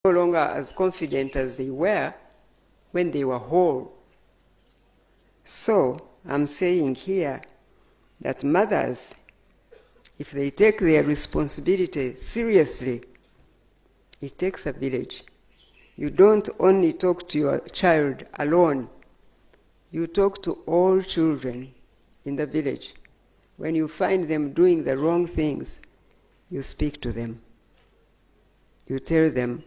no longer as confident as they were when they were whole. So I'm saying here that mothers, if they take their responsibility seriously, it takes a village. You don't only talk to your child alone. You talk to all children in the village. When you find them doing the wrong things, you speak to them. You tell them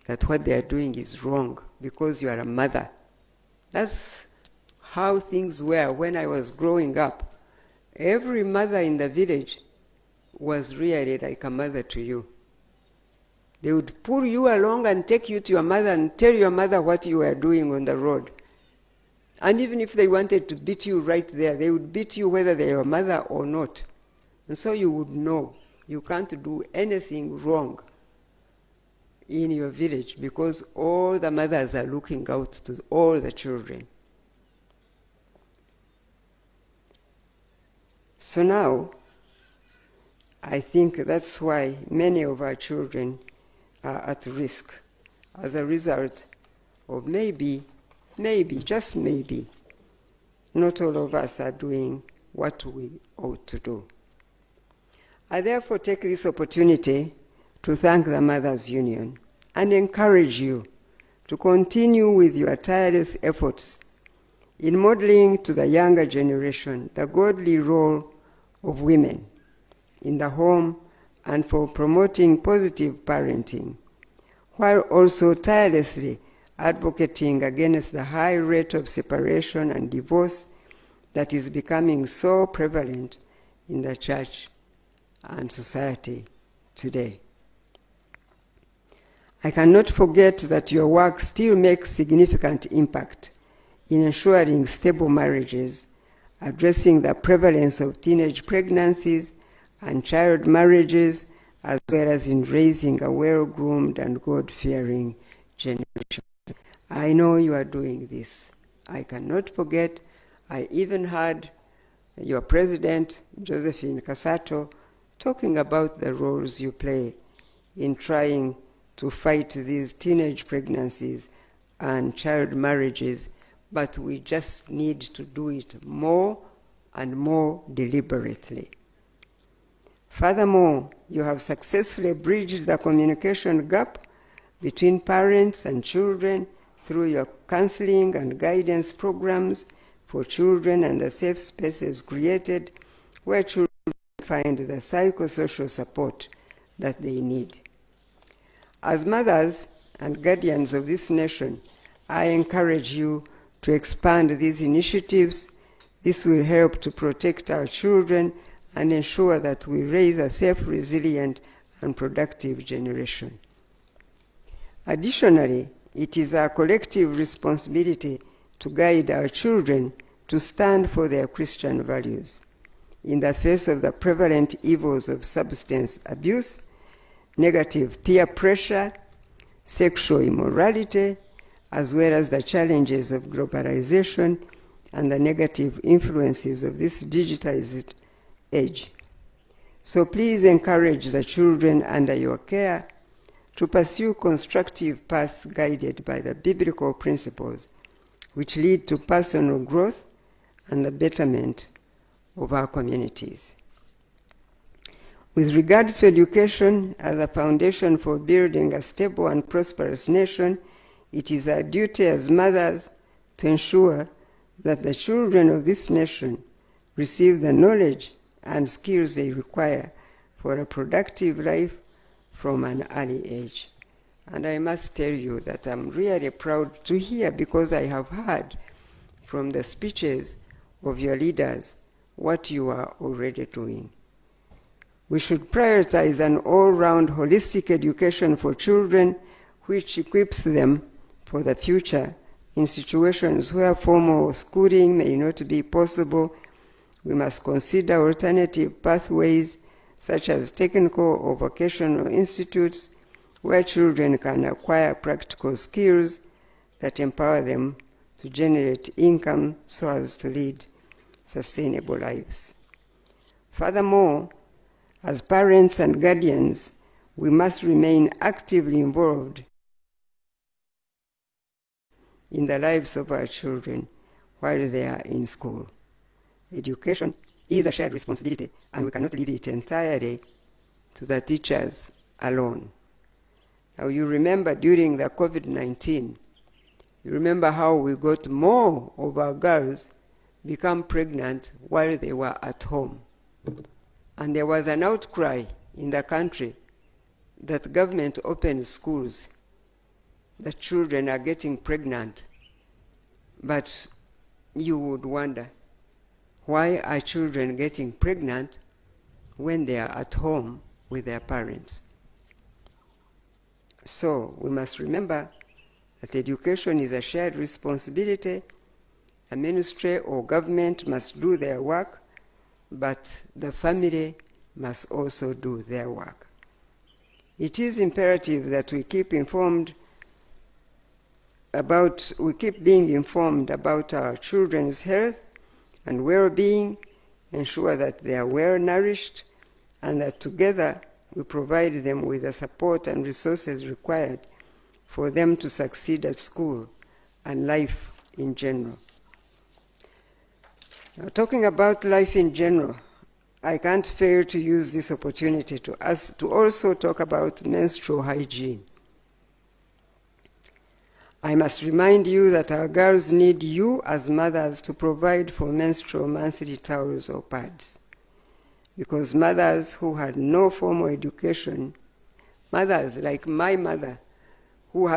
that what they are doing is wrong because you are a mother. That's how things were when I was growing up. Every mother in the village was really like a mother to you. They would pull you along and take you to your mother and tell your mother what you were doing on the road. And even if they wanted to beat you right there, they would beat you whether they are your mother or not. And so you would know you can't do anything wrong in your village because all the mothers are looking out to all the children. So now, I think that's why many of our children are at risk as a result of maybe, just maybe, not all of us are doing what we ought to do. I therefore take this opportunity to thank the Mothers Union and encourage you to continue with your tireless efforts in modeling to the younger generation the godly role of women in the home and for promoting positive parenting, while also tirelessly advocating against the high rate of separation and divorce that is becoming so prevalent in the church and society today. I cannot forget that your work still makes significant impact in ensuring stable marriages, addressing the prevalence of teenage pregnancies and child marriages, as well as in raising a well-groomed and God-fearing generation. I know you are doing this. I cannot forget, I even heard your president, Josephine Kasato, talking about the roles you play in trying to fight these teenage pregnancies and child marriages, but we just need to do it more and more deliberately. Furthermore, you have successfully bridged the communication gap between parents and children through your counseling and guidance programs for children and the safe spaces created where children find the psychosocial support that they need. As mothers and guardians of this nation, I encourage you to expand these initiatives. This will help to protect our children and ensure that we raise a safe, resilient, and productive generation. Additionally, it is our collective responsibility to guide our children to stand for their Christian values in the face of the prevalent evils of substance abuse, negative peer pressure, sexual immorality, as well as the challenges of globalization and the negative influences of this digitized age. So please encourage the children under your care to pursue constructive paths guided by the biblical principles which lead to personal growth and the betterment of our communities. With regard to education as a foundation for building a stable and prosperous nation, it is our duty as mothers to ensure that the children of this nation receive the knowledge and skills they require for a productive life from an early age. And I must tell you that I'm really proud to hear, because I have heard from the speeches of your leaders what you are already doing. We should prioritize an all-round holistic education for children which equips them for the future in situations where formal schooling may not be possible. We must consider alternative pathways such as technical or vocational institutes where children can acquire practical skills that empower them to generate income so as to lead sustainable lives. Furthermore, as parents and guardians, we must remain actively involved in the lives of our children while they are in school. Education is a shared responsibility, and we cannot leave it entirely to the teachers alone. Now, you remember during the COVID-19, you remember how we got more of our girls become pregnant while they were at home. And there was an outcry in the country that government opened schools, the children are getting pregnant. But you would wonder, why are children getting pregnant when they are at home with their parents? So we must remember that education is a shared responsibility. A ministry or government must do their work, but the family must also do their work. It is imperative that we keep being informed about our children's health and well-being, ensure that they are well nourished, and that together we provide them with the support and resources required for them to succeed at school and life in general. Now, talking about life in general, I can't fail to use this opportunity to also talk about menstrual hygiene. I must remind you that our girls need you as mothers to provide for menstrual monthly towels or pads. Because mothers who had no formal education, mothers like my mother, who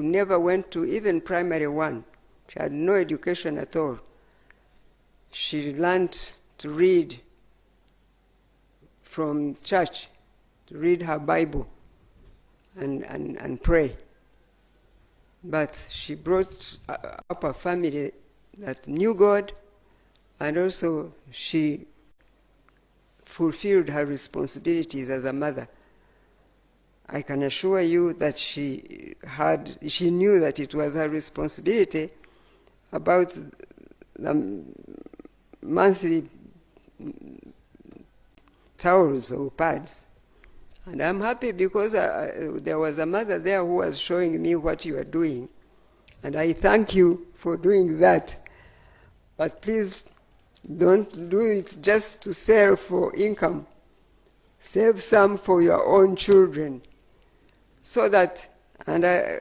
never went to even primary one, she had no education at all. She learned to read from church, to read her Bible and pray. But she brought up a family that knew God, and also she fulfilled her responsibilities as a mother. I can assure you that she knew that it was her responsibility about the monthly towels or pads. And I'm happy because there was a mother there who was showing me what you are doing. And I thank you for doing that. But please don't do it just to sell for income. Save some for your own children. So that, I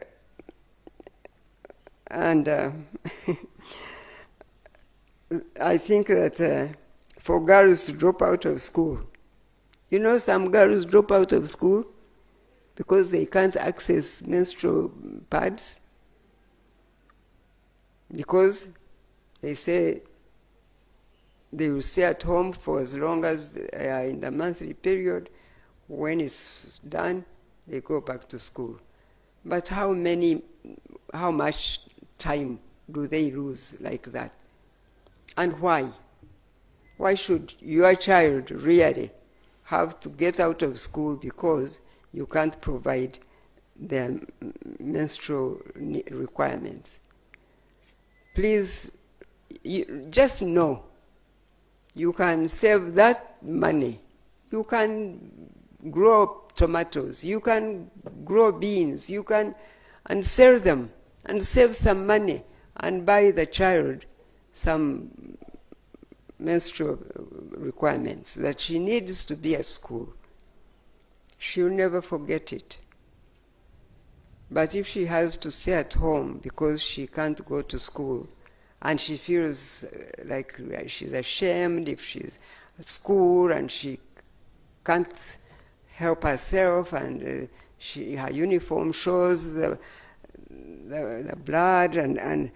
think that for girls to drop out of school, you know, some girls drop out of school because they can't access menstrual pads, because they say they will stay at home for as long as they are in the monthly period. When it's done, they go back to school. But how much time do they lose like that? And why? Why should your child really have to get out of school because you can't provide their menstrual requirements? Please, just know, you can save that money. You can grow tomatoes, you can grow beans, and sell them, and save some money, and buy the child some menstrual requirements that she needs to be at school. She'll never forget it. But if she has to stay at home because she can't go to school, and she feels like she's ashamed if she's at school and she can't help herself, and her uniform shows the blood, and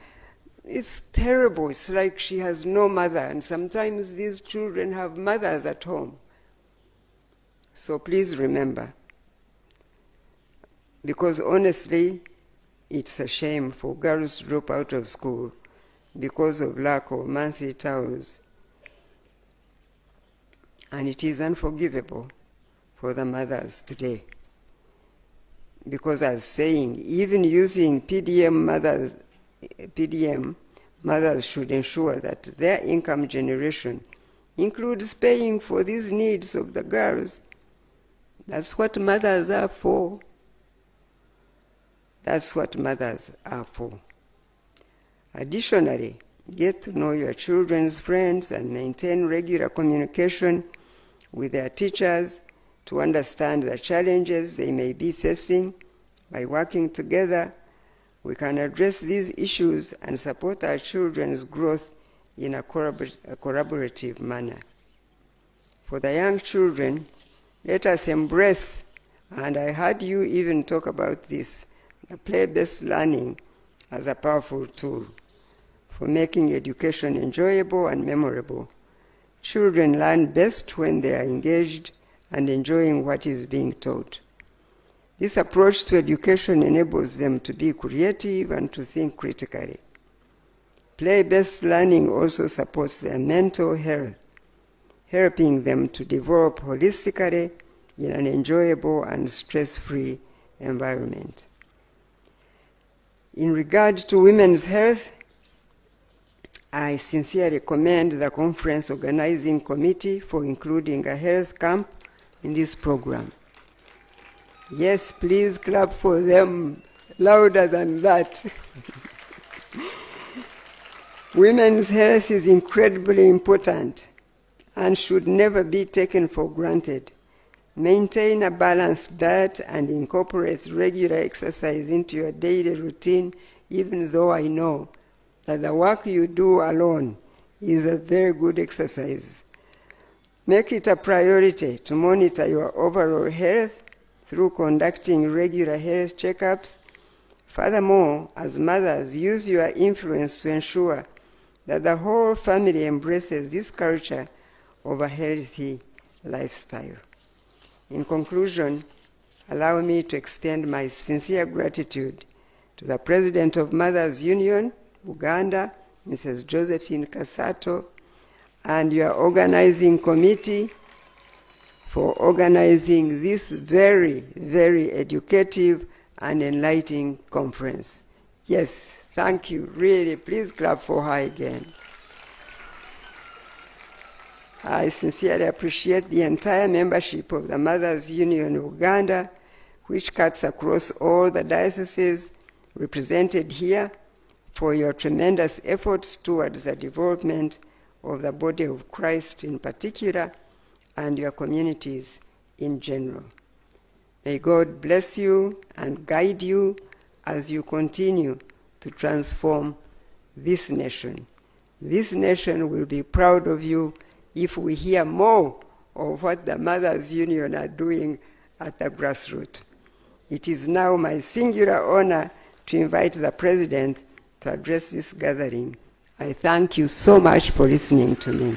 it's terrible. It's like she has no mother, and sometimes these children have mothers at home. So please remember, because honestly, it's a shame for girls to drop out of school because of lack of monthly towels. And it is unforgivable for the mothers today. Because as saying, even using PDM, mothers should ensure that their income generation includes paying for these needs of the girls, That's what mothers are for. That's what mothers are for. Additionally, get to know your children's friends and maintain regular communication with their teachers to understand the challenges they may be facing. By working together, we can address these issues and support our children's growth in a collaborative manner. For the young children, let us embrace, and I heard you even talk about this, the play-based learning as a powerful tool for making education enjoyable and memorable. Children learn best when they are engaged and enjoying what is being taught. This approach to education enables them to be creative and to think critically. Play-based learning also supports their mental health, helping them to develop holistically in an enjoyable and stress-free environment. In regard to women's health, I sincerely commend the conference organizing committee for including a health camp in this program. Yes, please clap for them louder than that. Women's health is incredibly important and should never be taken for granted. Maintain a balanced diet and incorporate regular exercise into your daily routine, even though I know that the work you do alone is a very good exercise. Make it a priority to monitor your overall health through conducting regular health checkups. Furthermore, as mothers, use your influence to ensure that the whole family embraces this culture of a healthy lifestyle. In conclusion, allow me to extend my sincere gratitude to the President of Mothers Union, Uganda, Mrs. Josephine Kasato, and your organizing committee for organizing this very, very educative and enlightening conference. Yes, thank you, really. Please clap for her again. I sincerely appreciate the entire membership of the Mothers Union Uganda, which cuts across all the dioceses represented here, for your tremendous efforts towards the development of the body of Christ in particular and your communities in general. May God bless you and guide you as you continue to transform this nation. This nation will be proud of you if we hear more of what the Mothers Union are doing at the grassroots. It is now my singular honor to invite the President to address this gathering. I thank you so much for listening to me.